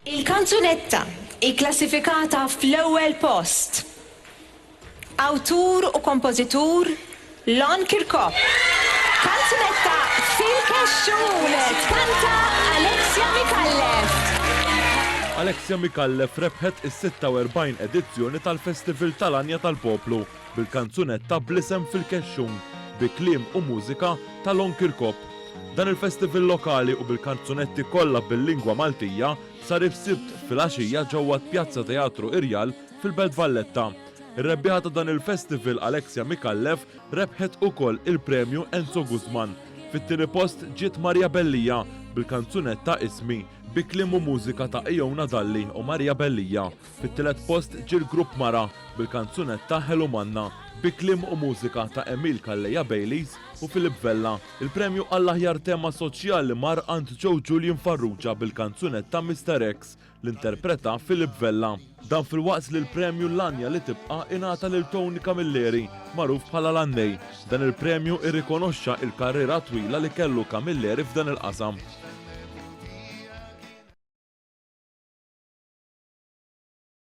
Il-kanzunetta ikklassifikata fl-ewwel post. Awtur u kompożitur Lon Kirkop. Kanzunetta fil-kexxun kanta Alexia Mikallef. Alexia Mikallef rebħet is-46 edizzjoni tal-Festival tal-Anja tal-Poplu bil-kanzunetta bl-isem fil-kexxun bi kliem u mużika ta' Lon Kirkop. Dan il-festival lokali u bil-kanzunetti kollha bil-lingwa Maltija sar is-sibt fil-għaxija ġewwa Pjazza Teatru Irjal fil-Belt Valletta. Ir-rebbieħa ta' dan il-festival Alexia Mikallef rebħet ukoll il-premju Enzo Guzman. Fit-tieni post ġiet Marja Bellija bil-kanzunetta Ismi bi kliem u mużika ta' Ejona Dalli u Marja Bellija. Fit-tielet post ġie l-grupp Mara bil-kanzunetta Ħelu Manna bi kliem u mużika ta' Emil Kalleja Baileys u Filip Vella. Il-premju għall-aħjar tema soċjali mar għand Joe Julian Farrugia bil-kanzunetta Mr. X l-interpreta Filip Vella. Dan fil-waqt li l-premju l-Anja li tibqa' ingħata lil Tony Camilleri, magħruf bħala l-Annej. Dan il-premju irrikonoxxa il-karriera twila li kellu Camilleri f'dan il-qasam.